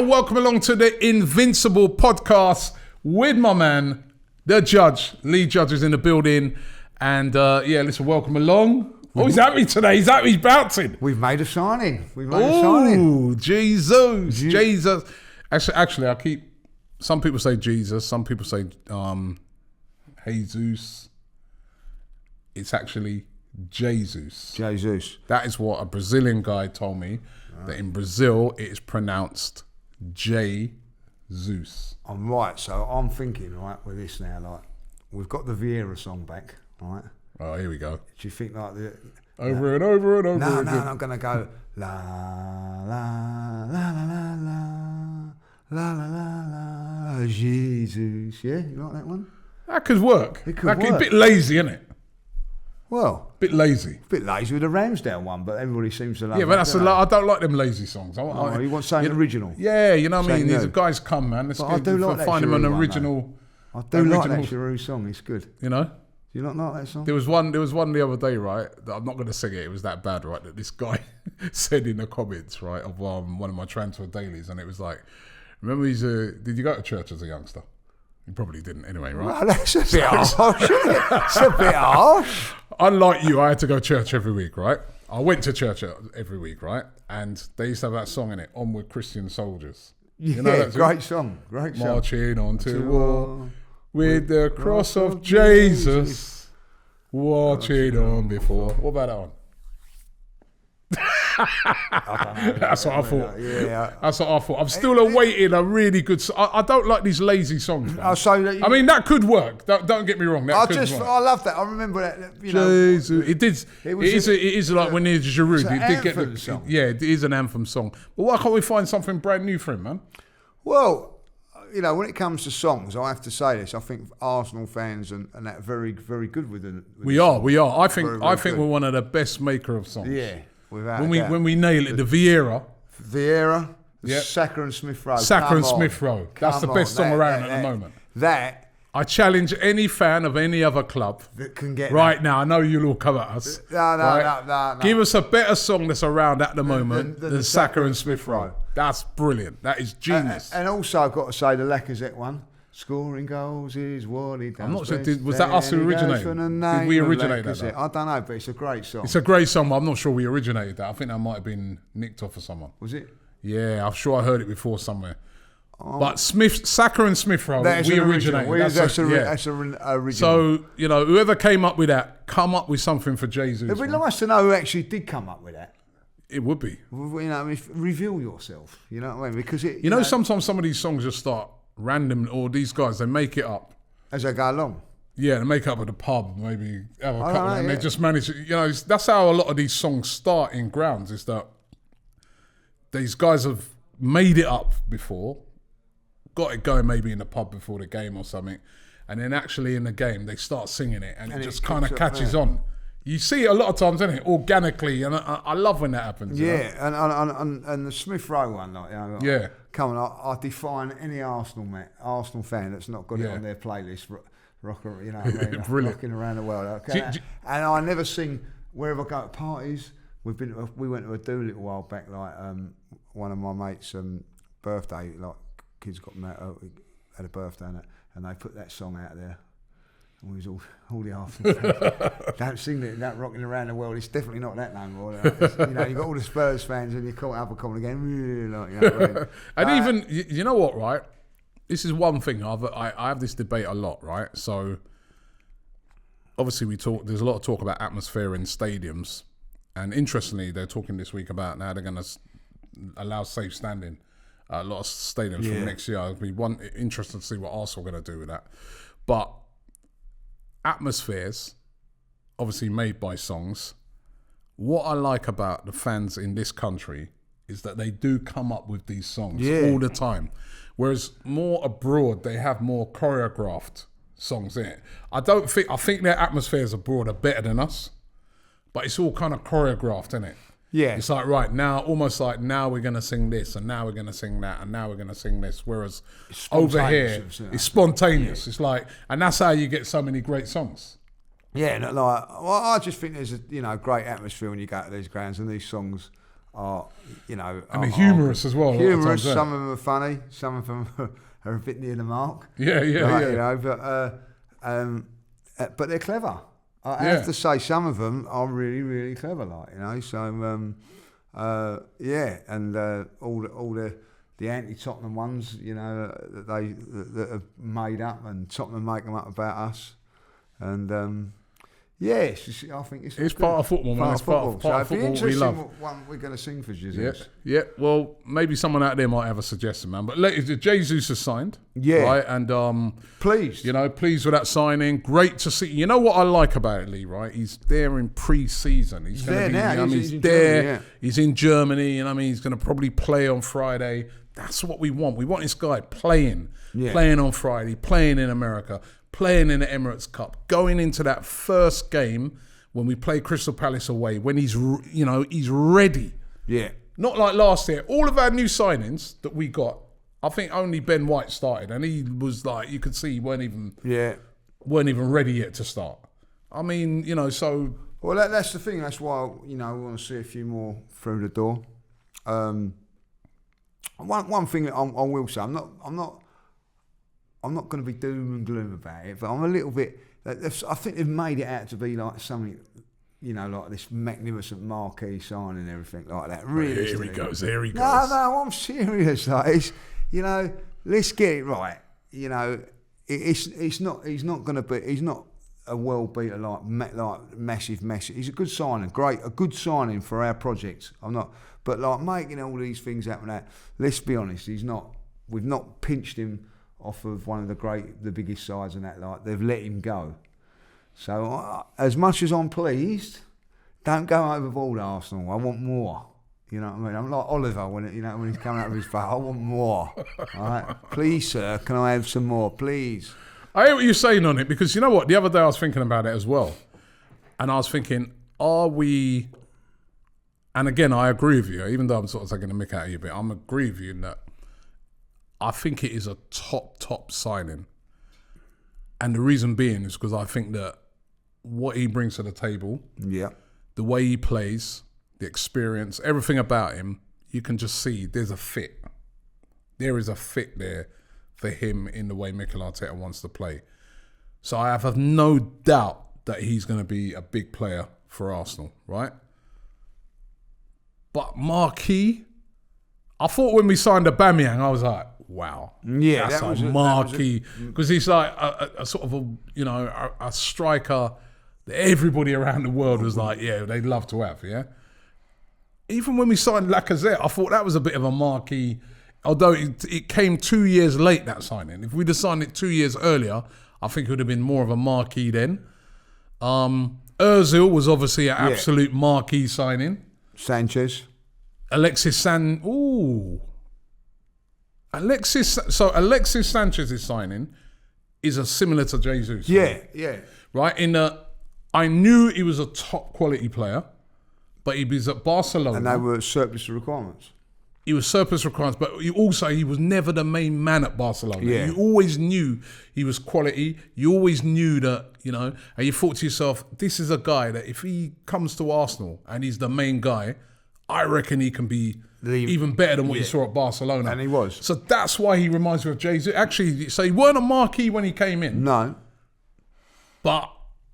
and welcome along to the Invincible podcast with my man, the judge. Lead judge is in the building. And listen, welcome along. Oh, he's happy today. He's bouncing. We've made a signing. Oh, Jesus. Actually, some people say Jesus, some people say Jesus. It's actually Jesus. That is what a Brazilian guy told me, that in Brazil it is pronounced Jesus. I'm right, so I'm thinking, right, with this now, like, we've got the Vieira song back, right? Oh, here we go. Do you think like the... Over and over again. No, I'm going to go la, la, la, la, la, la, la, la, la, Jesus, yeah? You like that one? That could work. It could work. A bit lazy, isn't it? Well, bit lazy with the Ramsdale one, but everybody seems to love it. Yeah, but that's I don't like them lazy songs. You want something original? Yeah, you know what I mean? These guys come, man. Let's I do like that find them an Giroud original. One, I do like that Giroud song. It's good. You know? Do you not like that song? There was one the other day, right? That I'm not going to sing it. It was that bad, right? That this guy said in the comments, right, of one of my transfer dailies, and it was like, remember did you go to church as a youngster? You probably didn't anyway, right? Well, that's a bit harsh, isn't it? It's a bit harsh. Unlike you, I had to go to church every week, right? I went to church every week, right? And they used to have that song in it, Onward Christian Soldiers. Yeah, you know that great song. Marching on to war with the cross of Jesus, watching on before. What about that one? That's what I thought. Yeah, that's what I thought. I'm still awaiting a really good. I don't like these lazy songs. I mean, that could work. Don't get me wrong. I love that. I remember that. Jesus. It is like when there's Giroud. It did get song. Yeah, it is an anthem song. But why can't we find something brand new for him, man? Well, when it comes to songs, I have to say this. I think Arsenal fans and that are very, very good with it. We are. I think we're one of the best maker of songs. Yeah. When we nail it, the Vieira, yep. Saka and Smith Rowe. That's the best song around at the moment. I challenge any fan of any other club that can get right now. I know you'll all come at us. No. Give us a better song that's around at the moment than Saka and Smith Rowe. That's brilliant. That is genius. And also, I've got to say the Lacazette one. Scoring goals is what he does. I'm not sure. Was that us who originated? Did we originate that? I don't know, but it's a great song. It's a great song, but I'm not sure we originated that. I think that might have been nicked off of someone. Was it? Yeah, I'm sure I heard it before somewhere. But Saka and Smith Rowe, we originated. That's an original. So, whoever came up with that, come up with something for Jesus. It'd be nice to know who actually did come up with that. It would be. Reveal yourself. You know what I mean? Because sometimes some of these songs just start random, or these guys, they make it up as they go along. Yeah, they make up at the pub, maybe have a couple, and they just manage. That's how a lot of these songs start in grounds. Is that these guys have made it up before, got it going maybe in the pub before the game or something, and then actually in the game they start singing it, and it just kind of catches on. You see it a lot of times, isn't it? Organically, and I love when that happens. And the Smith Rowe one, yeah. Come on, I define any Arsenal fan that's not got it on their playlist. Brilliant. Rocking around the world. Okay? And I never sing wherever I go to parties. We went to a do a little while back, like one of my mates' birthday. Like kids got had a birthday and they put that song out there. And we was all the afternoon. Don't sing that rocking around the world. It's definitely not that no more. You've got all the Spurs fans and you caught up a comment again. And even you know what, right? This is one thing I have this debate a lot, right? So obviously there's a lot of talk about atmosphere in stadiums, and interestingly they're talking this week about now they're going to allow safe standing a lot of stadiums from next year. It'll be interesting to see what Arsenal are going to do with that. But atmospheres, obviously made by songs. What I like about the fans in this country is that they do come up with these songs all the time. Whereas more abroad, they have more choreographed songs in it. I think their atmospheres abroad are better than us, but it's all kind of choreographed, isn't it? Yeah. It's like, right, now we're going to sing this, and now we're going to sing that, and now we're going to sing this. Whereas over here, it's spontaneous. Yeah. It's like, and that's how you get so many great songs. Yeah, I just think there's a great atmosphere when you go to these grounds, and these songs you know, and they're humorous as well. Humorous. Some of them are funny. Some of them are a bit near the mark. Yeah. You know, but they're clever. I have to say, some of them are really, really clever. Like, you know, so and all the anti-Tottenham ones, you know, that are made up, and Tottenham make them up about us, and. I think it's part of football, man. It's part of football we love. What one we're going to sing for Jesus. Yeah. Well, maybe someone out there might have a suggestion, man. But Jesus has signed. Yeah. Right. And pleased. You know, pleased with that signing. Great to see. You know what I like about it, Lee? Right. He's there in pre-season. He's there now. He's there. Germany, yeah. He's in Germany, and I mean, he's going to probably play on Friday. That's what we want. We want this guy playing on Friday, playing in America, playing in the Emirates Cup, going into that first game when we play Crystal Palace away, when he's ready. Yeah. Not like last year. All of our new signings that we got, I think only Ben White started, and he was like, you could see he weren't even ready yet to start. I mean, you know, so... Well, that's the thing. That's why, you know, we want to see a few more through the door. One thing that I will say, I'm not going to be doom and gloom about it, but I'm a little bit. I think they've made it out to be like something, you know, like this magnificent Marquee sign and everything like that. Really, here he goes. No, I'm serious. Like, it's, you know, let's get it right. You know, it's not. He's not going to be. He's not a world beater like massive. He's a good signing. A good signing for our project. I'm not. But like making all these things happen, let's be honest, he's not. We've not pinched him off of one of the biggest sides and that. Like, they've let him go. So as much as I'm pleased, don't go overboard, Arsenal. I want more. You know what I mean? I'm like Oliver when he's coming out of his face. I want more. All right, please, sir, can I have some more, please? I hear what you're saying on it, because you know what? The other day I was thinking about it as well, and I was thinking, are we? And again, I agree with you, even though I'm sort of taking a mick out of you a bit. I'm agree with you in that I think it is a top signing. And the reason being is because I think that what he brings to the table, the way he plays, the experience, everything about him, you can just see there's a fit. There is a fit there for him in the way Mikel Arteta wants to play. So I have no doubt that he's going to be a big player for Arsenal, right? But Marquee, I thought when we signed Aubameyang, I was like, wow, that's a Marquee, because he's like a sort of a striker that everybody around the world was like, yeah, they'd love to have, yeah. Even when we signed Lacazette, I thought that was a bit of a Marquee, although it came 2 years late, that signing. If we'd have signed it 2 years earlier, I think it would have been more of a Marquee then. Ozil was obviously an absolute Marquee signing. Sanchez. Alexis Sanchez's signing is similar to Jesus. Yeah. Right? I knew he was a top quality player, but he was at Barcelona. And they were surplus to requirements. He was surplus requirements, but he was never the main man at Barcelona. Yeah. You always knew he was quality. You always knew that, and you thought to yourself, this is a guy that if he comes to Arsenal and he's the main guy, I reckon he can be even better than what you saw at Barcelona. And he was. So that's why he reminds me of Jesus. Actually, so he weren't a Marquee when he came in. No. But,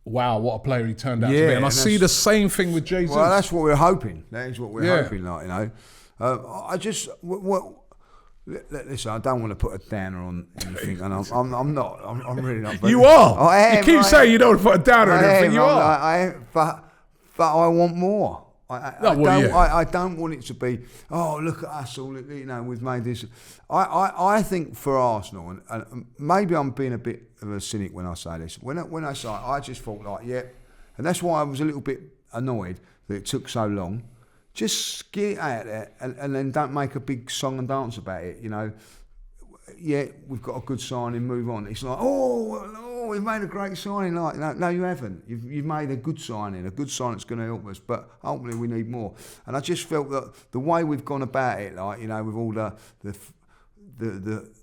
wow, what a player he turned out to be. And I see the same thing with Jesus. Well, that's what we're hoping. That is what we're hoping, I just... Listen, I don't want to put a downer on anything, and I'm not. I'm really not. You are. I am. You keep saying you don't want to put a downer on anything. You are. But I want more. I don't want it to be, oh, look at us all, we've made this. I think for Arsenal, and maybe I'm being a bit of a cynic when I say this, when I say it, I just thought and that's why I was a little bit annoyed that it took so long. Just get it out there and then don't make a big song and dance about it, we've got a good signing, move on. It's like, oh, we've made a great signing. Like, no, you haven't. You've made a good signing that's going to help us, but ultimately we need more. And I just felt that the way we've gone about it, with all the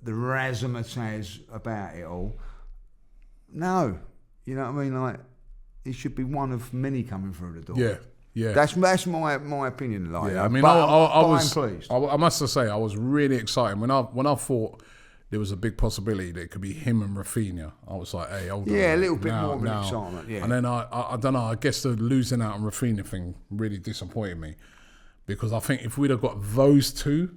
razzmatazz about it all, no, you know what I mean? Like, it should be one of many coming through the door. Yeah, that's my opinion. Like, yeah. I mean, I'm pleased. I must say, I was really excited when I thought there was a big possibility that it could be him and Rafinha. I was like, hey, hold on. Yeah, a little bit more of an excitement. Yeah, and then I don't know. I guess the losing out on Rafinha thing really disappointed me, because I think if we'd have got those two,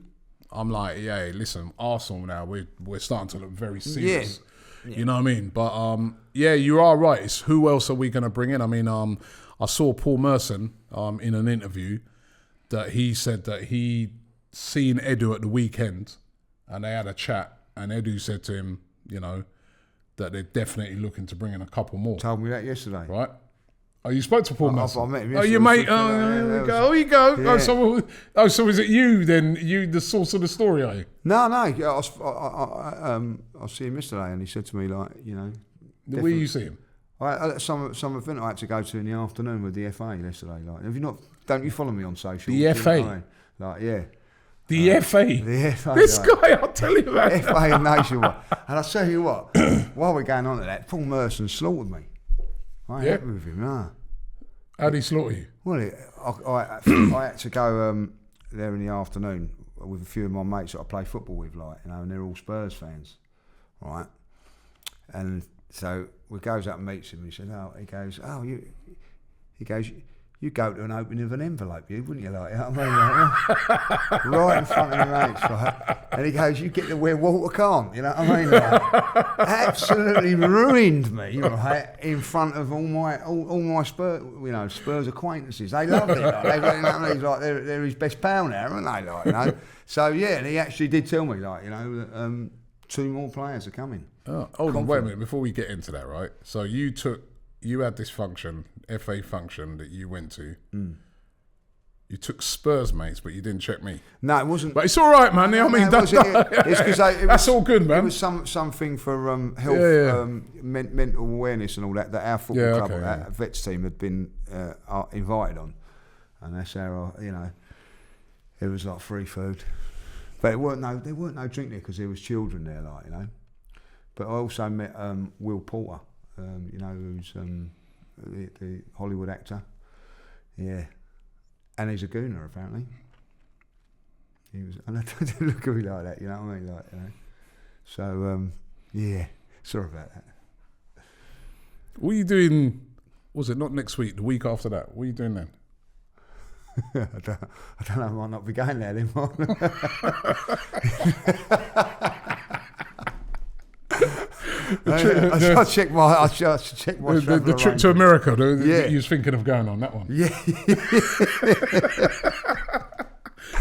I'm like, yeah, listen, Arsenal now we're starting to look very serious. Yeah. You know what I mean? But yeah, you are right. It's who else are we going to bring in? I mean, I saw Paul Merson in an interview that he said that he seen Edu at the weekend and they had a chat, and Edu said to him, you know, that they're definitely looking to bring in a couple more. Told me that yesterday. Right? Oh, you spoke to Paul Merson? I met him yesterday. Oh, your mate? Oh, you go. Yeah. So is it you then? You the source of the story, are you? No. I see him yesterday, and he said to me, like, you know, where you see him? Some event I had to go to in the afternoon with the FA yesterday. Like, have you not? Don't you follow me on social? The FA. Like, yeah. The FA. The FA. This guy, I'll tell you about FA and Nationwide. And I'll tell you what. While we're going on to that, Paul Merson slaughtered me. I ain't happy with him, no. How'd he slaughter you? Well, I had to go there in the afternoon with a few of my mates that I play football with, like, you know, and they're all Spurs fans, right? And so we goes up and meets him. And he said, you go to an opening of an envelope, wouldn't you? Like, you know what I mean? Like, right in front of your mates, right? And he goes, you get to where Walter can't, you know what I mean? Like, absolutely ruined me, right, in front of all my Spurs acquaintances. They loved it. Like, they're his best pal now, aren't they? Like, you know. So yeah, and he actually did tell me, like, you know, that, 2 more players are coming. Oh, hold on, wait a minute, before we get into that, right? So you had this function, FA function that you went to. Mm. You took Spurs mates, but you didn't check me. No, it wasn't. But it's all right, man. I mean, that's all good, man. It was something for health, mental awareness and all that our football club, our vets team had been invited on. And that's how, you know, it was like free food. But there weren't no drink there because there was children there, like, you know. But I also met Will Porter. You know, who's the Hollywood actor. Yeah. And he's a gooner, apparently. He was, and I don't look at me like that, you know what I mean? Like, you know. So, yeah, sorry about that. What are you doing, was it not next week, the week after that? What are you doing then? I don't know, I might not be going there anymore. I should check my the trip to America. You was thinking of going on that one. Yeah.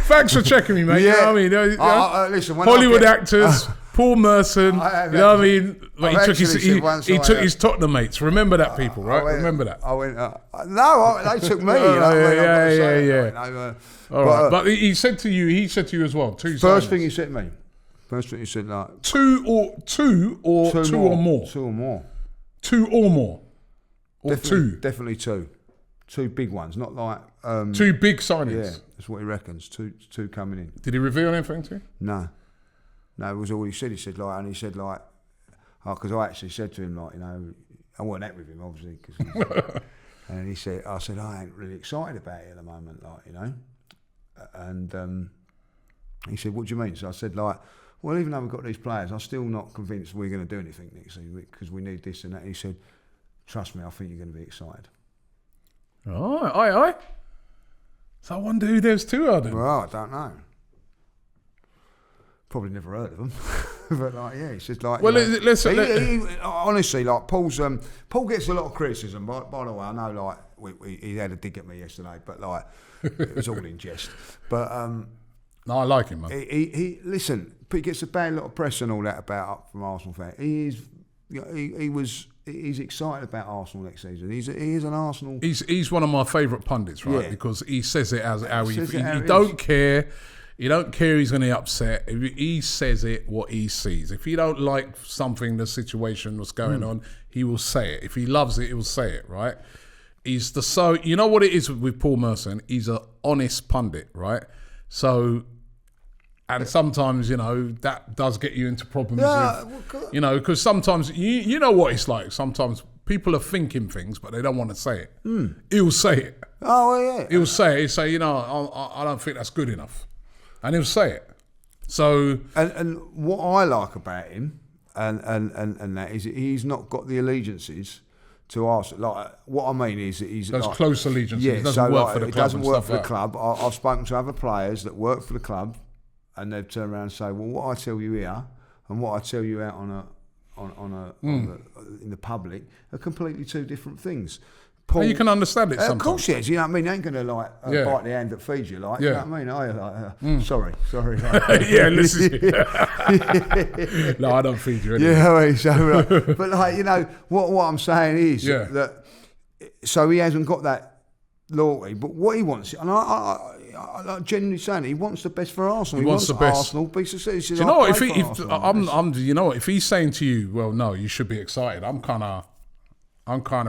Thanks for checking me, mate. Yeah. You know what I mean? Listen, Hollywood actors, Paul Merson. You know what I mean? Like he took his Tottenham mates. Remember that, people, right? Remember that. I went. They took me. Yeah. All right, but he said to you as well. First thing he said to me. First thing he said, like two or more. Definitely two. Two big ones, not like 2 big signings. Yeah, that's what he reckons. Two coming in. Did he reveal anything to you? No, it was all he said. He said because I actually said to him, like, you know, I wasn't happy with him obviously, and he said, I ain't really excited about it at the moment, like, you know, and he said, what do you mean? So I said, like, well, even though we've got these players, I'm still not convinced we're going to do anything next season because we need this and that. And he said, trust me, I think you're going to be excited. Oh, aye. So I wonder who those two are then. Well, I don't know. Probably never heard of them. But, like, yeah, it's just like... Well, honestly, like, Paul gets a lot of criticism. By the way, I know, like, he had a dig at me yesterday, but, like, it was all in jest. But... no, I like him, man. He listen, he gets a bad lot of press and all that about from Arsenal fans. He's excited about Arsenal next season. He is an Arsenal. He's one of my favourite pundits, right? Yeah. Because he says it as how he don't care. He don't care. He's going to be upset. He says it what he sees. If he don't like something, the situation that's going on, he will say it. If he loves it, he will say it. Right? You know what it is with Paul Merson? He's an honest pundit, right? So. And sometimes, you know, that does get you into problems. You know, because sometimes, you know what it's like. Sometimes people are thinking things, but they don't want to say it. He'll say it. Oh, well, yeah. He'll say, I don't think that's good enough. And he'll say it. So... And what I like about him, and that, is he's not got the allegiances to Arsenal. Like, what I mean is that he's... Those like, close allegiances. Yeah, it doesn't work for the club. It doesn't work for the like club. I've spoken to other players that work for the club, and they've turned around and say, well, what I tell you here and what I tell you out in the public are completely two different things. Paul, you can understand it sometimes. Of course, yes. You know what I mean? You ain't going to bite the hand that feeds you, like. You know what I mean? Are you sorry. Yeah, listen. No, I don't feed you anyway. Yeah, I mean, so, but what I'm saying is that. So he hasn't got that loyalty, but what he wants, and I genuinely saying, he wants the best for Arsenal. He wants the best. Arsenal to be successful. Do you know what? If he's saying to you, well, no, you should be excited. I'm kind of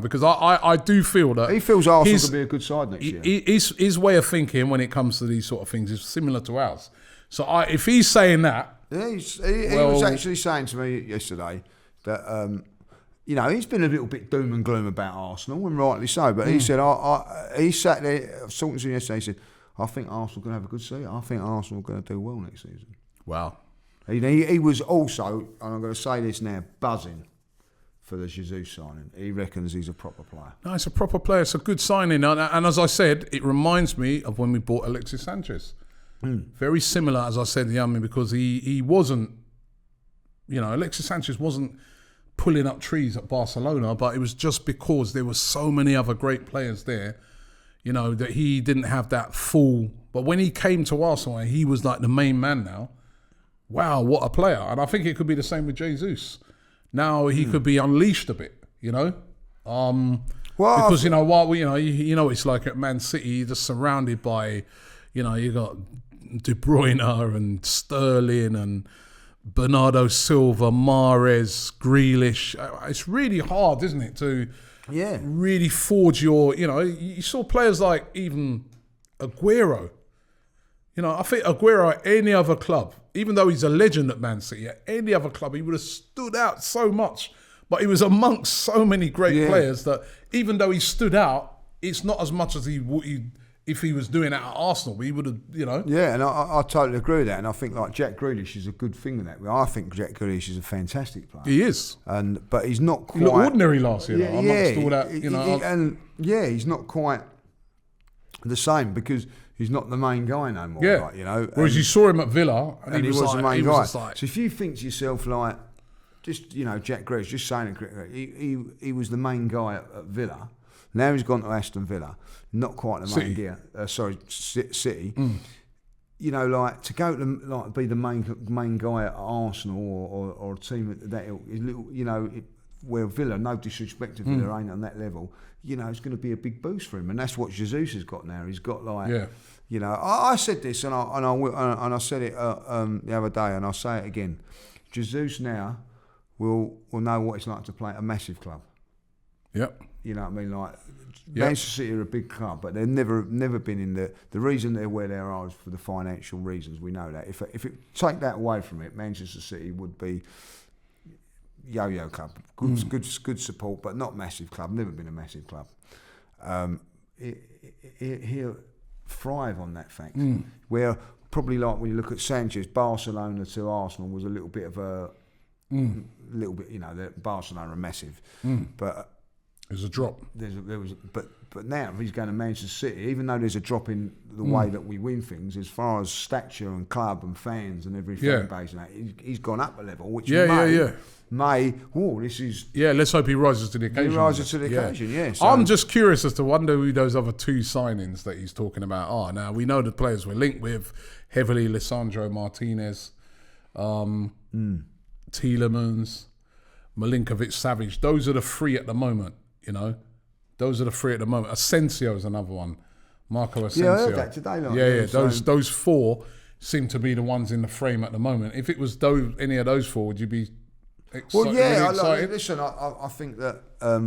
because I do feel that he feels Arsenal could be a good side next year. His way of thinking when it comes to these sort of things is similar to ours. So if he's saying that, he was actually saying to me yesterday that he's been a little bit doom and gloom about Arsenal, and rightly so. But he said he sat there. I was talking to him yesterday. He said, I think Arsenal are going to have a good season. I think Arsenal are going to do well next season. Wow. He was also, and I'm going to say this now, buzzing for the Jesus signing. He reckons he's a proper player. No, it's a proper player. It's a good signing. And as I said, it reminds me of when we bought Alexis Sanchez. Very similar, as I said, because he wasn't, Alexis Sanchez wasn't pulling up trees at Barcelona, but it was just because there were so many other great players there, that he didn't have that full. But when he came to Arsenal, he was like the main man now. Wow, what a player. And I think it could be the same with Jesus. Now he could be unleashed a bit, because it's like at Man City, you're just surrounded by, you got De Bruyne and Sterling and Bernardo Silva, Mahrez, Grealish. It's really hard, isn't it, to really forge your, you saw players like even Aguero. I think Aguero at any other club, even though he's a legend at Man City, at any other club, he would have stood out so much. But he was amongst so many great players that even though he stood out, it's not as much as he if he was doing it at Arsenal. He would have, Yeah, and I totally agree with that. And I think like Jack Grealish is a good thing with that. I think Jack Grealish is a fantastic player. He is. But he's not quite... He looked ordinary last year, amongst all that, he's not quite the same because... He's not the main guy no more. Yeah. Whereas you saw him at Villa and he was the main guy. So if you think to yourself like, Jack Grealish, just saying it, he was the main guy at Villa. Now he's gone to Aston Villa, not quite the main gear. City. To go to be the main guy at Arsenal or a team that is little, where Villa, no disrespect to Villa, ain't on that level. It's going to be a big boost for him, and that's what Jesus has got now. He's got I said this, and I said it the other day, and I'll say it again. Jesus now will know what it's like to play at a massive club. Yep. You know what I mean? Like Manchester City are a big club, but they've never been in the reason they're where they are is for the financial reasons. We know that. If it take that away from it, Manchester City would be. Yo-yo club, good support, but not massive club. Never been a massive club. He'll thrive on that fact. Where probably like when you look at Sanchez, Barcelona to Arsenal was a little bit of a little bit. Barcelona are massive, but there's a drop. But now if he's going to Manchester City, even though there's a drop in the way that we win things, as far as stature and club and fans and every fan base and that, he's gone up a level, which this is... Yeah, let's hope he rises to the occasion. He rises to the occasion, yeah. So I'm just curious as to wonder who those other two signings that he's talking about are. Now, we know the players we're linked with heavily, Lisandro Martinez, Tielemans, Milinkovic-Savic. Those are the three at the moment, Those are the three at the moment. Asensio is another one. Marco Asensio. Yeah, I heard that today. Those four seem to be the ones in the frame at the moment. If it was any of those four, would you be excited? Listen, I think that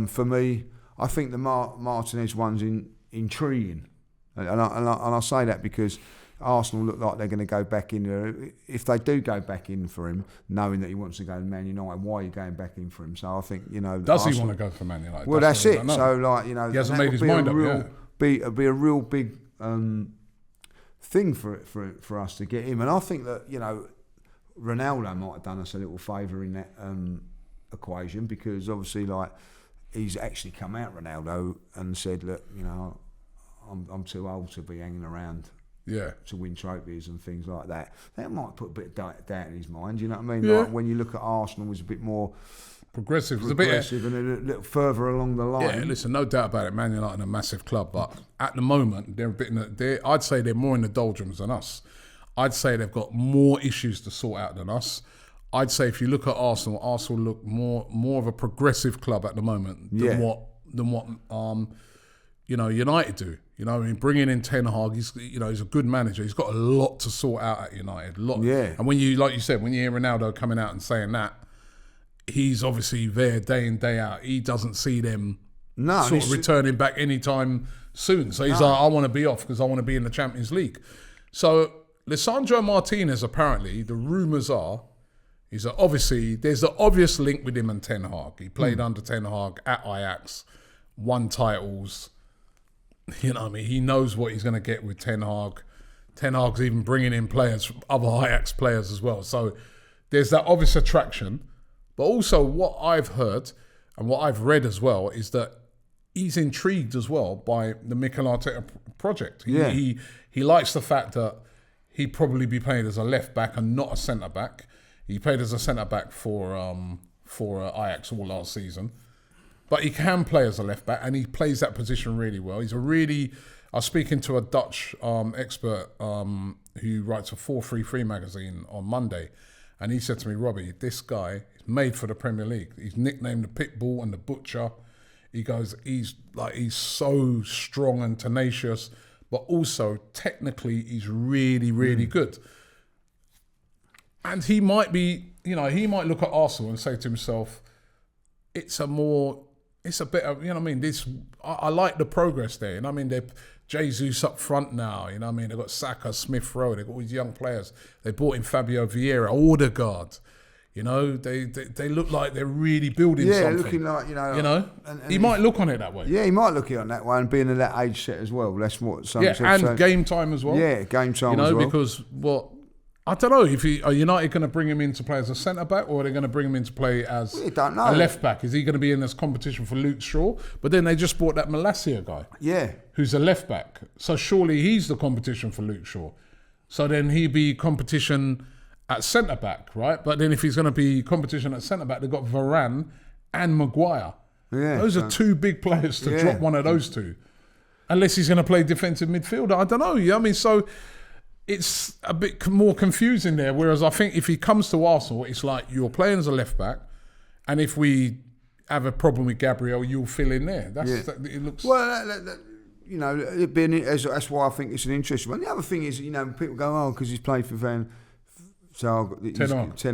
for me, I think the Martinez one's intriguing, and I say that because Arsenal look like they're going to go back in there. If they do go back in for him, knowing that he wants to go to Man United, why are you going back in for him? So I think Does Arsenal, he want to go for Man United? Well, that's it. So he hasn't made his mind up. be a real big thing for us to get him. And I think that, you know, Ronaldo might have done us a little favour in that equation, because obviously, like, he's actually come out, Ronaldo, and said, look, you know, I'm too old to be hanging around to win trophies and things like that. That might put a bit of doubt in his mind, you know what I mean? Like, when you look at Arsenal, was a bit more progressive and a little further along the line. Yeah, listen, no doubt about it. Man United are a massive club, but at the moment they're a bit I'd say they're more in the doldrums than us. I'd say they've got more issues to sort out than us. I'd say if you look at Arsenal look more of a progressive club at the moment than what you know, United do. You know, I mean, bringing in Ten Hag, he's a good manager. He's got a lot to sort out at United. And when you, like you said, when you hear Ronaldo coming out and saying that, he's obviously there day in, day out. He doesn't see them sort of returning back anytime soon. So he's like, I want to be off because I want to be in the Champions League. So Lisandro Martinez, apparently, the rumours are, is that obviously there's an obvious link with him and Ten Hag. He played under Ten Hag at Ajax, won titles. You know what I mean? He knows what he's going to get with Ten Hag. Ten Hag's even bringing in players, other Ajax players as well. So there's that obvious attraction. But also what I've heard and what I've read as well is that he's intrigued as well by the Mikel Arteta project. He likes the fact that he'd probably be playing as a left back and not a centre back. He played as a centre back for Ajax all last season. But he can play as a left back, and he plays that position really well. I was speaking to a Dutch expert who writes a 433 magazine on Monday, and he said to me, Robbie, this guy is made for the Premier League. He's nicknamed the Pitbull and the Butcher. He goes, he's so strong and tenacious, but also technically he's really, really good. And he might look at Arsenal and say to himself, it's a bit of, you know what I mean? I like the progress there. You know what I mean? They're Jesus up front now. You know what I mean? They've got Saka, Smith Rowe. They've got all these young players. They brought in Fabio Vieira, Odegaard. You know, they look like they're really building something. Yeah, looking like, you know. And he might look on it that way. Yeah, he might look on it that way, and being in that age set as well. That's what some said. And game time as well. Yeah, game time as well. Because I don't know if are United going to bring him in to play as a centre back, or are they going to bring him in to play as a left back? Is he going to be in this competition for Luke Shaw? But then they just brought that Malacia guy, who's a left back. So surely he's the competition for Luke Shaw. So then he'd be competition at centre back, right? But then if he's going to be competition at centre back, they've got Varane and Maguire. Yeah, those are two big players to drop one of those two, unless he's going to play defensive midfielder. I don't know. You know what I mean? So it's a bit more confusing there. Whereas I think if he comes to Arsenal, it's like you're playing as a left back, and if we have a problem with Gabriel, you'll fill in there. It looks well. You know, that's why I think it's an interesting one. The other thing is, you know, people go, because he's played for Ten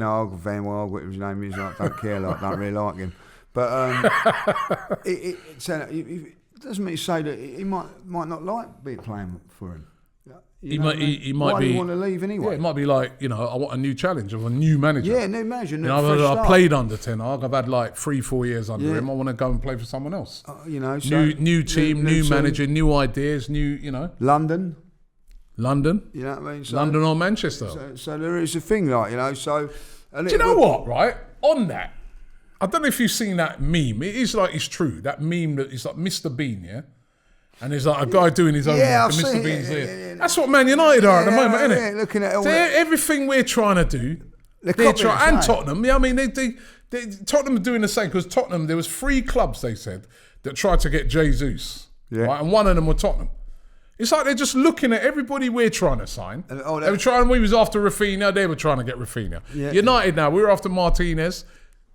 Hag, Van Wild, whatever his name is. I don't care. Don't really like him. But it doesn't mean to say that he might not like playing for him. He might want to leave anyway. Yeah, it might be like, you know, I want a new challenge of a new manager. Yeah, new manager. I played under Ten Hag. I've had like 3-4 years under him. I want to go and play for someone else. You know, new team, new manager, new ideas, you know. London. You know what I mean? London or Manchester. So there is a thing, like, you know. So do you know what? Right on that, I don't know if you've seen that meme. It is like, it's true. That meme that is like Mr. Bean, yeah. And there's like a guy doing his own Mr. Bean's here. That's what Man United are at the moment, isn't it? Yeah, looking at everything we're trying to do, they're trying, and Tottenham. Yeah, I mean, Tottenham are doing the same, because Tottenham, there was 3 clubs, they said, that tried to get Jesus, right? And one of them were Tottenham. It's like they're just looking at everybody we're trying to sign. They were trying. We was after Rafinha. They were trying to get Rafinha. Yeah. United now, we're after Martinez.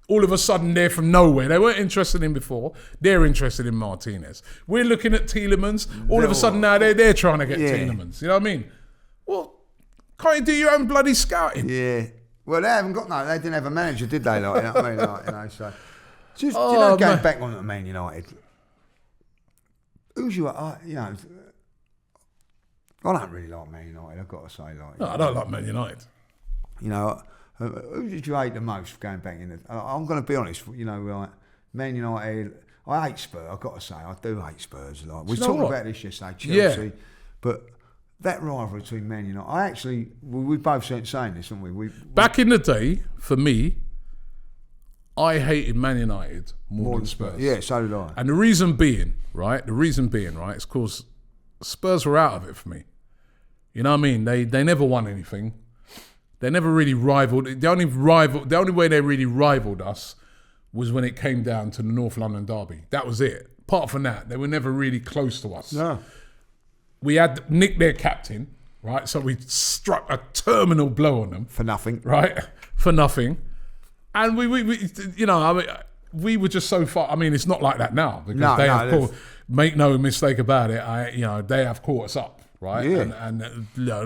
All of a sudden, they're from nowhere. They weren't interested in before. They're interested in Martinez. We're looking at Tielemans. All of a sudden, now they're trying to get Tielemans. You know what I mean? Well, can't you do your own bloody scouting? Yeah. Well, they haven't got They didn't have a manager, did they? Like, you know what I mean? Like, you know, so. Do you know, going back on to Man United, who's your, you know, I don't really like Man United, I've got to say. Like, no, I don't like Man United. You know, who did you hate the most going back in? I'm going to be honest. You know, like Man United. I hate Spurs. I've got to say, I do hate Spurs. Like we talked about this yesterday, Chelsea, but that rivalry between Man United. We both saying this, haven't we? Back in the day, for me, I hated Man United more than Spurs. Yeah, so did I. And the reason being, right, is because Spurs were out of it for me. You know what I mean? They never won anything. They never really rivaled. The only way they really rivaled us was when it came down to the North London derby. That was it. Apart from that, they were never really close to us. No. We had Nick, their captain, right? So we struck a terminal blow on them. For nothing. Right? For nothing. And we we were just so far. I mean, it's not like that now because they have make no mistake about it. They have caught us up. Right, yeah. and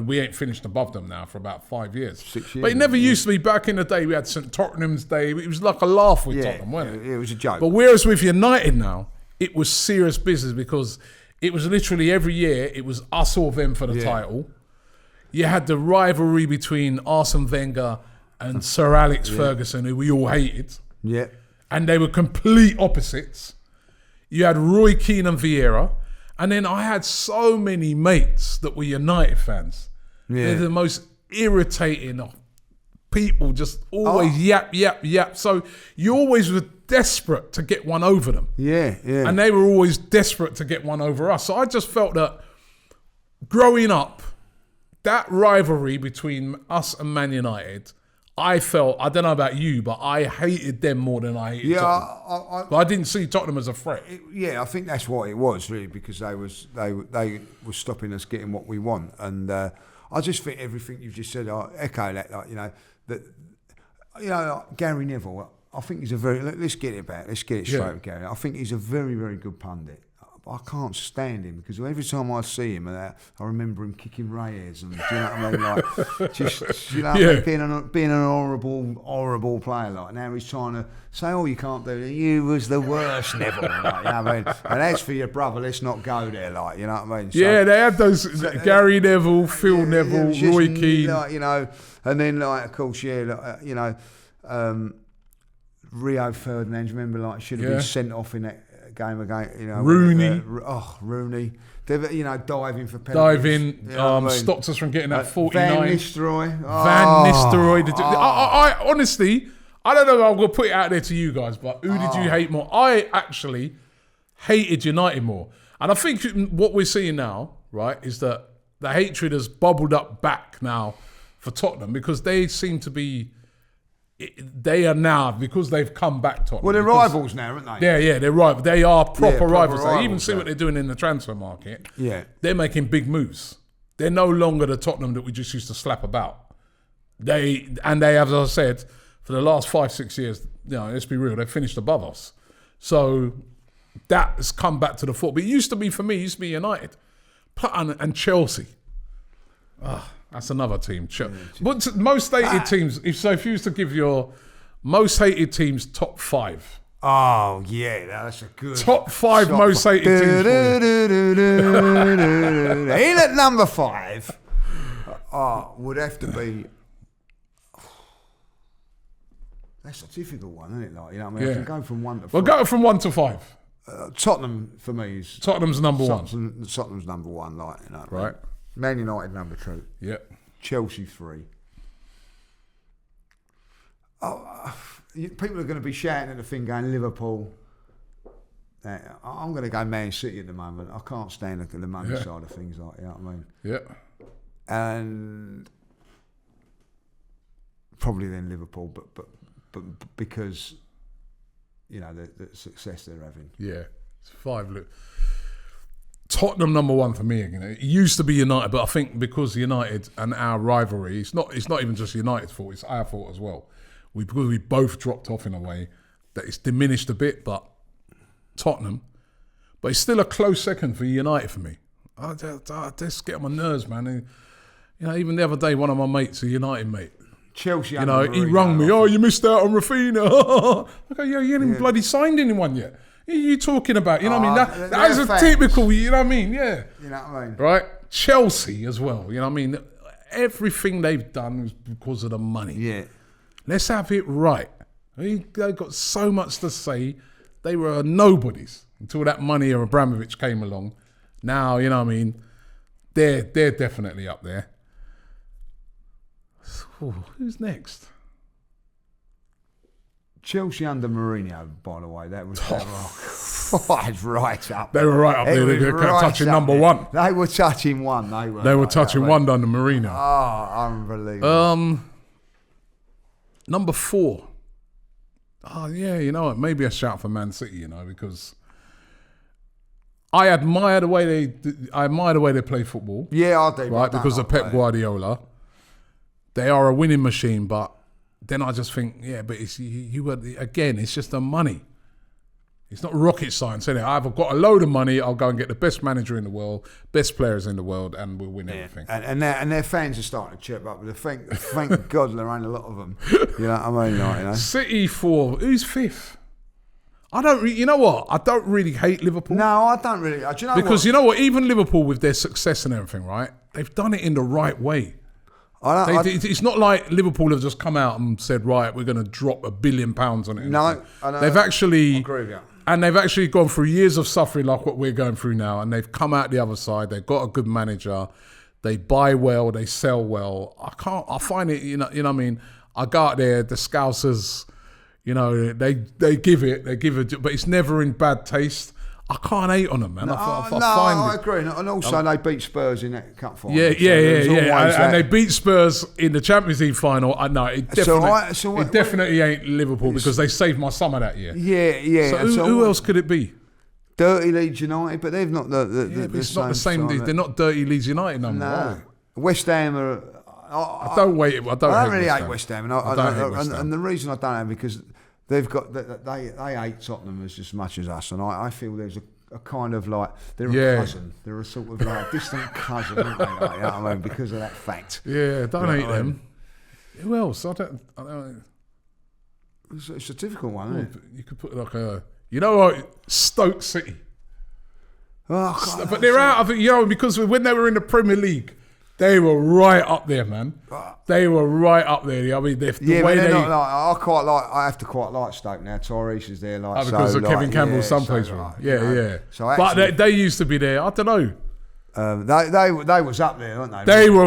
we ain't finished above them now for about 5 years. 6 years. But it never used to be. Back in the day, we had St Tottenham's Day. It was like a laugh with Tottenham, wasn't it? It was a joke. But whereas with United now, it was serious business because it was literally every year it was us or them for the title. You had the rivalry between Arsene Wenger and Sir Alex Ferguson, who we all hated. Yeah, and they were complete opposites. You had Roy Keane and Vieira. And then I had so many mates that were United fans. Yeah. They're the most irritating of people, just always yap. So you always were desperate to get one over them. Yeah. And they were always desperate to get one over us. So I just felt that growing up, that rivalry between us and Man United, I don't know about you, but I hated them more than I hated Tottenham. But I didn't see Tottenham as a threat. I think that's what it was really, because they were stopping us getting what we want, and I just think everything you've just said, I echo that. Like Gary Neville. I think he's let's get it straight with Gary. I think he's a very, very good pundit. I can't stand him because every time I see him, I remember him kicking Reyes, and do you know what I mean? Like, just being an horrible player. Like now he's trying to say, "Oh, you can't do it. You was the worst, Neville." Like, you know what I mean? And as for your brother, let's not go there. Like, you know what I mean? So, they had those Gary Neville, Phil Neville, Roy Keane, and then of course, Rio Ferdinand. Remember, should have been sent off in that game again, Rooney. Rooney. Diving for penalties. Stopped us from getting that 49. Van Nistelrooy. Van Nistelrooy. I honestly, I don't know. I'm gonna put it out there to you guys, but who did you hate more? I actually hated United more, and I think what we're seeing now, right, is that the hatred has bubbled up back now for Tottenham because they seem to be. They are now, because they've come back, Tottenham. Well, they're rivals now, aren't they? Yeah, they're rivals. They are proper rivals. They even see what they're doing in the transfer market. Yeah. They're making big moves. They're no longer the Tottenham that we just used to slap about. They have, as I said, for the last 5-6 years, let's be real, they've finished above us. So that has come back to the fore. But it used to be, for me, United. And Chelsea. That's another team. But most hated teams, if you was to give your most hated teams top 5. Oh, yeah, that's a good... Top 5 most hated teams. In at number 5 would have to be... That's a difficult one, isn't it? Like, you know what I mean? I can go from 1 to 5. Well, go from 1 to 5. Tottenham, for me, is... Tottenham's number 1. Tottenham's number 1, like, you know. Right. Man United number 2. Yeah. Chelsea 3. People are going to be shouting at the thing going Liverpool. I'm going to go Man City at the moment. I can't stand the money side of things, like, you know what I mean? Yeah. And probably then Liverpool, but because the success they're having. Yeah, it's 5. Tottenham number 1 for me again. It used to be United, but I think because United and our rivalry, it's not even just United's fault, it's our fault as well. Because we both dropped off in a way that it's diminished a bit, but Tottenham. But it's still a close second for United for me. I just get on my nerves, man. And, even the other day, one of my mates, a United mate, Chelsea, he rung me, you missed out on Rafinha. I go, you ain't even bloody signed anyone yet. What are you talking about? You know what I mean? That is a typical, you know what I mean? Yeah. You know what I mean? Right? Chelsea as well, you know what I mean? Everything they've done is because of the money. Yeah. Let's have it right. They've got so much to say. They were nobodies until that money or Abramovich came along. Now, you know what I mean? They're definitely up there. Ooh, who's next? Chelsea under Mourinho, by the way, that was right up. They were right up there. They were touching number one. They were touching one. They were touching one under Mourinho. Oh, unbelievable. Number 4. Oh yeah, you know what? Maybe a shout for Man City. You know, because I admire the way they play football. Yeah, I do. Right, because of Pep Guardiola. They are a winning machine, but then I just think, yeah, but it's again, it's just the money. It's not rocket science, is it? I've got a load of money, I'll go and get the best manager in the world, best players in the world, and we'll win everything. And their fans are starting to chip up. Thank God there ain't a lot of them. You know what I mean? Like, you know? City 4. Who's 5th? You know what? I don't really hate Liverpool. No, I don't really. Do you know because you know what? Even Liverpool, with their success and everything, right? They've done it in the right way. It's not like Liverpool have just come out and said, right, we're going to drop £1 billion on it. No, I know. They've actually, I agree with you. And they've actually gone through years of suffering like what we're going through now, and they've come out the other side. They've got a good manager. They buy well. They sell well. I find it, you know what I mean? I go out there, the Scousers, you know, they give it, but it's never in bad taste. I can't hate on them, man. I agree. And also, they beat Spurs in that cup final. Yeah. And they beat Spurs in the Champions League final. I know it definitely ain't Liverpool because they saved my summer that year. Yeah. So who else could it be? Dirty Leeds United, but they've not it's not the same. They're not Dirty Leeds United no more. No. West Ham are. I don't really hate West Ham, and the reason I don't have because. They hate Tottenham as much as us, and I feel there's a kind of like they're a cousin. They're a sort of like distant cousin, aren't they? Like, you know what I mean? Because of that fact. Yeah, don't hate them. Who else? I don't. It's a difficult one, isn't it? You could put like you know what, Stoke City. Oh, God, but they're out of it, you know, because when they were in the Premier League. They were right up there, man. They were right up there. I mean, the way they. I have to quite like Stoke now. Tyrese is there, like because of Kevin Campbell's son plays for him. Yeah. So actually, but they used to be there. I don't know. They was up there, weren't they? They were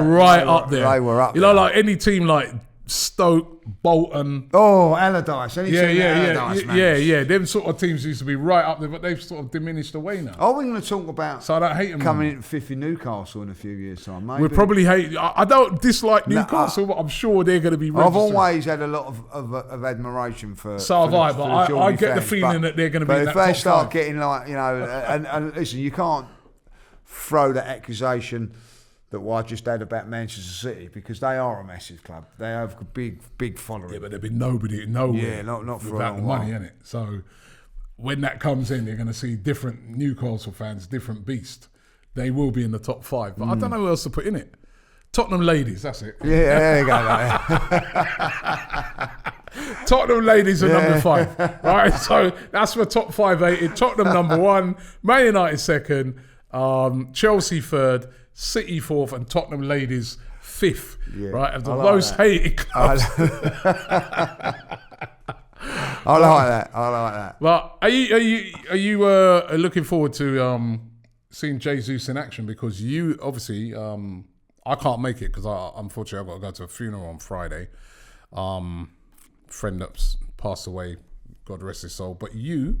right up there. They were up. You know, like any team like Stoke, Bolton. Oh, Allardyce. Yeah. Them sort of teams used to be right up there, but they've sort of diminished away now. Are we going to talk about? So I don't hate them. Coming in fifth in Newcastle in a few years' time. Maybe. We probably hate. I don't dislike Newcastle, but I'm sure they're going to be. I've always had a lot of admiration for. So have I, but I get the feeling that they're going to be. But if they start getting like and listen, you can't throw that accusation. That I just had about Manchester City because they are a massive club. They have a big following. Yeah, but there'll be nowhere. Yeah, not for without the money, innit? So when that comes in, you're going to see different Newcastle fans, different beast. They will be in the top 5, but I don't know who else to put in it. Tottenham ladies, that's it. Yeah, there you go. Tottenham ladies are number 5, right? So that's for top 5 rated. Tottenham number 1, Man United 2nd, Chelsea 3rd. City 4th and Tottenham ladies 5th, right? Of the most hated clubs. I like that. But are you looking forward to seeing Jesus in action? Because you obviously I can't make it because unfortunately I've got to go to a funeral on Friday. Friend that's passed away, God rest his soul. But you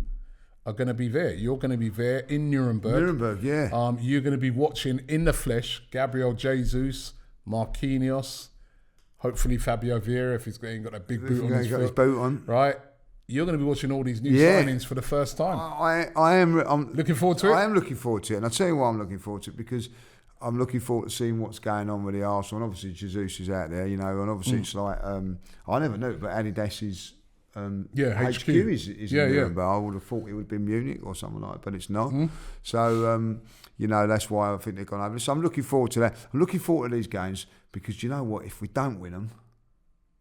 are going to be there. You're going to be there in Nuremberg. Yeah. You're going to be watching in the flesh Gabriel Jesus, Marquinhos, hopefully Fabio Vieira if he's got that big boot on his foot. His boot on. Right. You're going to be watching all these new signings for the first time. I'm looking forward to it. I am looking forward to it, and I'll tell you why I'm looking forward to it because I'm looking forward to seeing what's going on with the Arsenal. And obviously Jesus is out there, you know, and obviously it's like I never knew, but Adidas is. HQ is in Nuremberg. I would have thought it would have been Munich or something like that, but it's not. So, you know, that's why I think they've gone over. So I'm looking forward to that. I'm looking forward to these games because you know what? If we don't win them,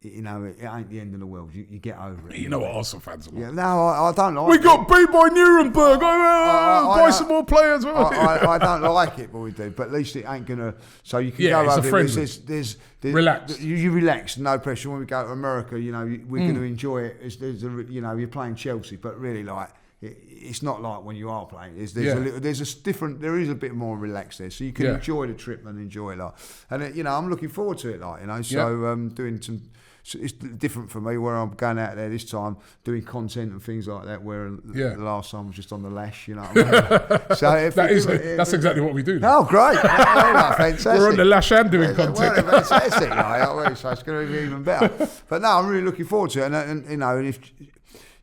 you know, it ain't the end of the world. You get over it. You know what Arsenal fans are like. Yeah, no, I don't like we it. We got beat by Nuremberg. Buy some more players. I don't like it, but we do. But at least it ain't going to... So you can go over it. There's relax. You relax, no pressure. When we go to America, you know, we're going to enjoy it. You know, you're playing Chelsea, but really, like... It's not like when you are playing. There is a bit more relaxed there, so you can enjoy the trip and enjoy it. And you know, I'm looking forward to it. Like, you know, so doing some. So it's different for me where I'm going out there this time doing content and things like that. Where the last time was just on the lash, you know. What I mean? So that's exactly what we do now. Oh, great! Fantastic. We're on the lash and doing content. Well, fantastic. So it's going to be even better. But no, I'm really looking forward to it. And you know, and if.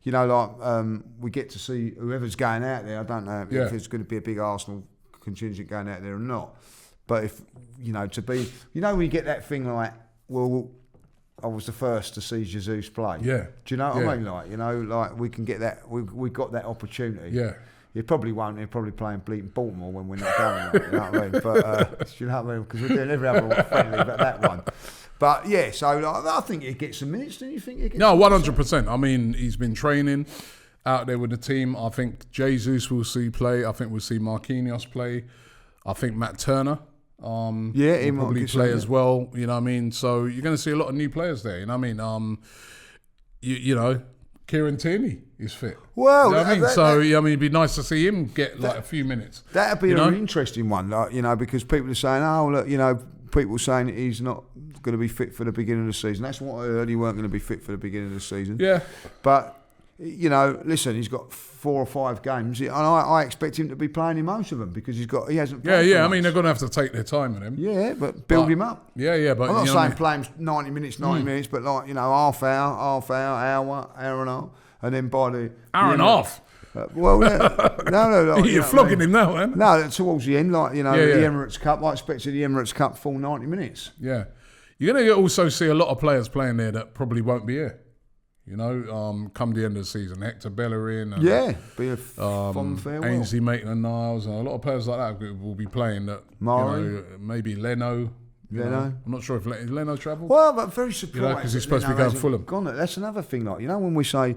You know, like we get to see whoever's going out there. I don't know if it's going to be a big Arsenal contingent going out there or not. But if, you know, to be... You know when you get that thing like, well, I was the first to see Jesus play. Yeah. Do you know what I mean? Like, you know, like we can get that... We got that opportunity. Yeah. You probably won't. They're probably playing bleeding Baltimore when we're not going. Like, you know what I mean? But, do you know what I mean? Because we're doing every other one friendly, but that one... But yeah, so I think he gets some minutes. Don't you think? He gets 100%. I mean, he's been training out there with the team. I think Jesus will see play. I think we'll see Marquinhos play. I think Matt Turner will probably play as well. You know what I mean? So you're going to see a lot of new players there. You know what I mean? You know, Kieran Tierney is fit. Well, you know what I mean? It'd be nice to see him get like a few minutes. That'd be an interesting one, like, you know, because people are saying, oh, look, you know, people saying that he's not going to be fit for the beginning of the season. That's what I heard. He weren't going to be fit for the beginning of the season. Yeah. But, you know, listen, he's got 4 or 5 games, and I expect him to be playing in most of them because he hasn't played. Yeah. I mean, they're going to have to take their time with him. Yeah, but build him up. Yeah. But I'm not saying play him 90 minutes, but like, you know, half hour, hour and a half, and then by the hour and a half. No. You're flogging him now, man. No, towards the end, like, you know, the Emirates Cup. I expected the Emirates Cup full 90 minutes. Yeah, you're going to also see a lot of players playing there that probably won't be here. You know, come the end of the season, Hector Bellerin, and, be a fond farewell. Ainsley Maitland-Niles, and a lot of players like that will be playing. That maybe Leno. I'm not sure if Leno travelled. Well, but very surprised because he's supposed to be going Fulham. That's another thing, like, you know, when we say,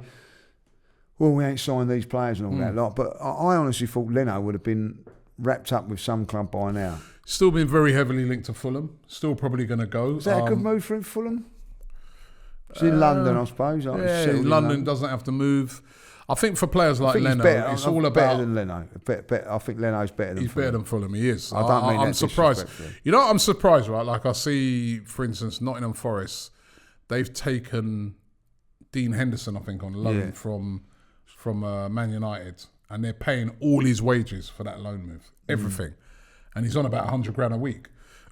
well, we ain't signed these players and all that lot, but I honestly thought Leno would have been wrapped up with some club by now. Still been very heavily linked to Fulham. Still probably going to go. Is that a good move for him, Fulham? It's in London, I suppose. London doesn't have to move. I think for players like Leno, it's all about... better than Leno. I think Leno's better than Fulham. He's better than Fulham, he is. I don't mean I'm surprised. You know what I'm surprised, right? Like, I see, for instance, Nottingham Forest, they've taken Dean Henderson, I think, on loan from Man United, and they're paying all his wages for that loan move, everything, and he's on about $100,000 a week.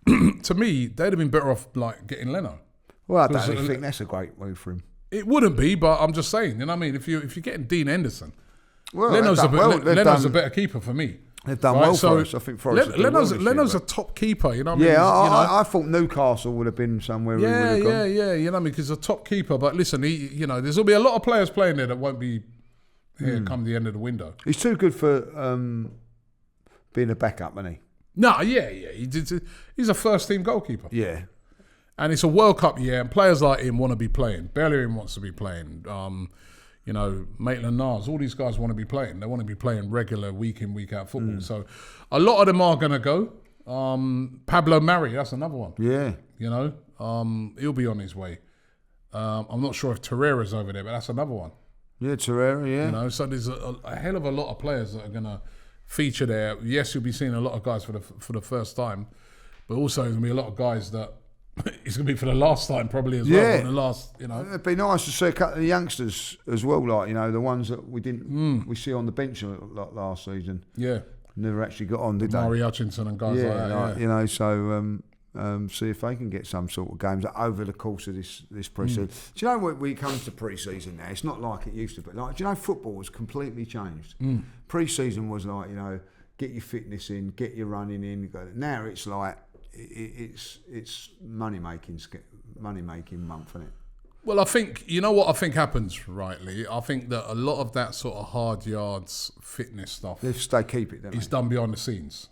To me, they'd have been better off like getting Leno. Well, I don't think that's a great move for him. It wouldn't be, but I'm just saying. You know what I mean? If you're getting Dean Henderson, Leno's a better keeper for me. They've done well for us. I think Forest Leno's a top keeper. You know what I mean? I thought Newcastle would have been somewhere. Yeah. You know what I mean? Because a top keeper. But listen, there's will be a lot of players playing there that won't be here come the end of the window. He's too good for being a backup, isn't he? No, he's a first team goalkeeper. Yeah. And it's a World Cup year, and players like him want to be playing. Bellerin wants to be playing. Maitland-Niles, all these guys want to be playing. They want to be playing regular week in, week out football. So a lot of them are going to go. Pablo Mari, that's another one. Yeah. You know, he'll be on his way. I'm not sure if Torreira's over there, but that's another one. Yeah, Torreira, yeah. You know, so there's a hell of a lot of players that are going to feature there. Yes, you'll be seeing a lot of guys for the first time, but also there's going to be a lot of guys that it's going to be for the last time probably as well. The last, you know. It'd be nice to see a couple of youngsters as well, like, you know, the ones that we see on the bench last season. Yeah. Never actually got on, did they? Murray Hutchinson and guys like that. You know, so see if they can get some sort of games over the course of this pre-season. Do you know when it comes to pre-season now, it's not like it used to be. Like, do you know, football has completely changed. Pre-season was like, you know, get your fitness in, get your running in. Now it's like, it's money making month, isn't it? Well, I think what I think happens rightly. I think that a lot of that sort of hard yards fitness stuff, they keep it. It's done behind the scenes,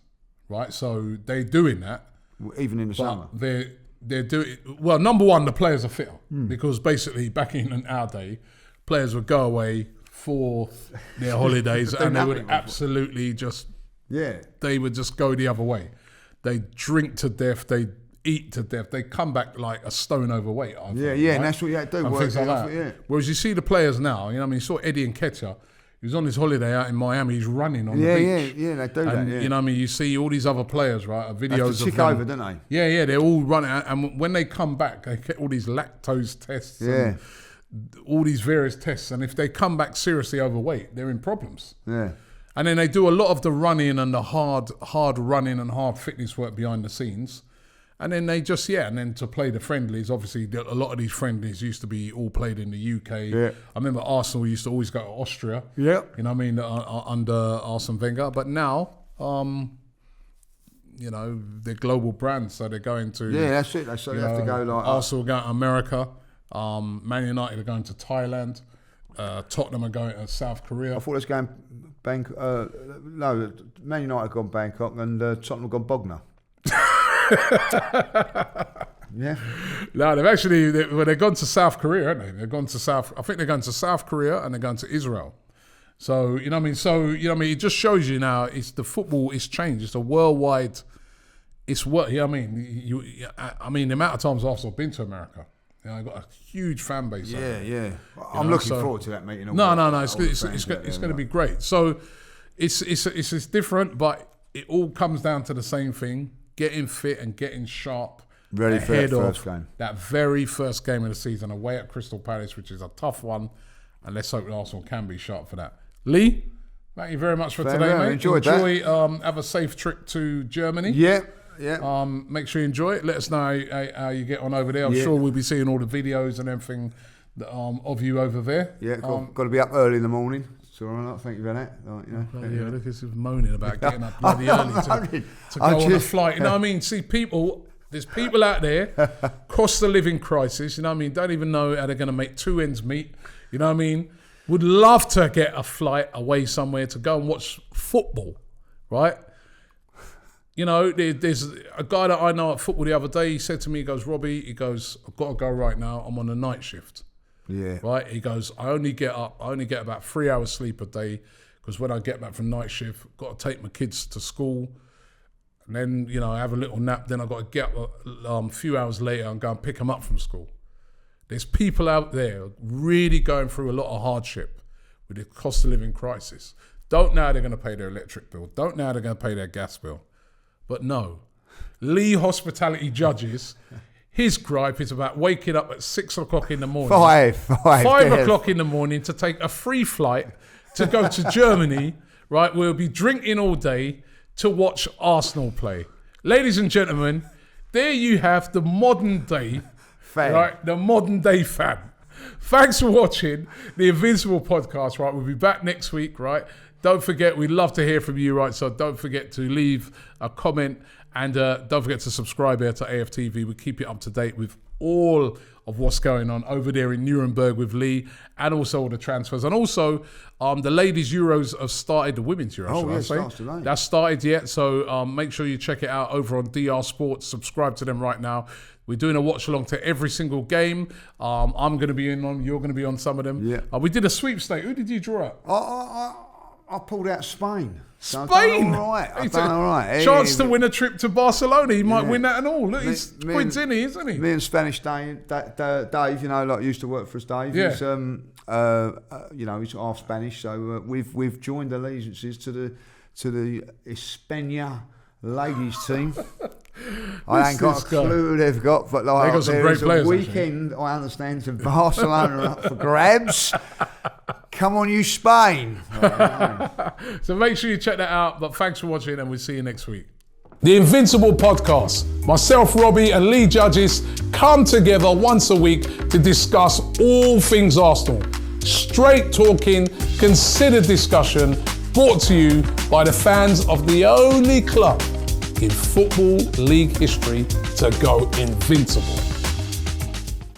right? So they're doing that even in the summer. they're doing well. Number one, the players are fitter because basically back in our day, players would go away for their holidays and they would absolutely just they would just go the other way. They drink to death. They eat to death. They come back like a stone overweight. I think, right? And that's what you had to do. And things like that. Whereas you see the players now, you saw Eddie Nketiah. He was on his holiday out in Miami. He's running on the beach. They do that. Yeah. You see all these other players, right? Videos of them. Over, don't they? Yeah. They're all running, and when they come back, they get all these lactose tests. And all these various tests, and if they come back seriously overweight, they're in problems. Yeah. And then they do a lot of the running and the hard running and hard fitness work behind the scenes. And then they just, and then to play the friendlies, obviously a lot of these friendlies used to be all played in the UK. Yeah. I remember Arsenal used to always go to Austria. Yeah. Under Arsene Wenger. But now, they're global brands, so they're going to... Yeah, that's it. So they have to go like... Arsenal going to America. Man United are going to Thailand. Tottenham are going to South Korea. I thought it was going Bangkok. No, Man United have gone Bangkok and Tottenham have gone Bognor. Yeah. No, they've gone to South Korea, haven't they? They've gone to I think they're going to South Korea and they're going to Israel. So, it just shows you now, the football is changed. It's a worldwide, the amount of times Arsenal have been to America. I've got a huge fan base. Yeah. I'm looking forward to that meeting. No. It's going to be great. So it's different, but it all comes down to the same thing: getting fit and getting sharp. Ready for that first game. That very first game of the season away at Crystal Palace, which is a tough one, and let's hope Arsenal can be sharp for that. Lee, thank you very much for today, mate. Enjoy. Have a safe trip to Germany. Yeah. Make sure you enjoy it. Let us know how you get on over there. I'm sure we'll be seeing all the videos and everything of you over there. Yeah, got to be up early in the morning. So thank you for that. Look, he's moaning about getting up bloody early to go on a flight. You know what I mean? See, there's people out there, cost of living crisis, you know what I mean? Don't even know how they're going to make two ends meet. You know what I mean? Would love to get a flight away somewhere to go and watch football, right? There's a guy that I know at football the other day. He said to me, he goes, Robbie, I've got to go right now. I'm on a night shift. Yeah. Right? He goes, I only get about 3 hours sleep a day because when I get back from night shift, I've got to take my kids to school. And then, I have a little nap. Then I've got to get up a few hours later and go and pick them up from school. There's people out there really going through a lot of hardship with the cost of living crisis. Don't know how they're going to pay their electric bill. Don't know how they're going to pay their gas bill. But no, Lee Hospitality Judges, his gripe is about waking up at 6 o'clock in the morning. 5 o'clock in the morning to take a free flight to go to Germany, right? We'll be drinking all day to watch Arsenal play. Ladies and gentlemen, there you have the modern day fan. Right? The modern day fan. Thanks for watching the Invincible podcast, right? We'll be back next week, right? Don't forget, we'd love to hear from you, right? So don't forget to leave a comment and don't forget to subscribe here to AFTV. We keep you up to date with all of what's going on over there in Nuremberg with Lee and also all the transfers. And also, the ladies' Euros have started, the women's Euros, starts today. That's started yet, so make sure you check it out over on DR Sports. Subscribe to them right now. We're doing a watch-along to every single game. I'm going to be in on, you're going to be on some of them. Yeah. We did a sweepstake. Who did you draw out? I pulled out Spain. Spain? I've done all right. Chance to win a trip to Barcelona. He might win that and all. Look, he's quid's in here, isn't he? Me and Spanish Dave, used to work for us, Dave. Yeah. He's half Spanish, so we've joined allegiances to the España ladies team. I ain't got a clue who they've got, but they got some great players, a weekend, actually. I understand, to Barcelona up for grabs. Come on, you Spain. So make sure you check that out. But thanks for watching, and we'll see you next week. The Invincible podcast. Myself, Robbie, and Lee Judges come together once a week to discuss all things Arsenal. Straight talking, considered discussion, brought to you by the fans of the only club in Football League history to go invincible.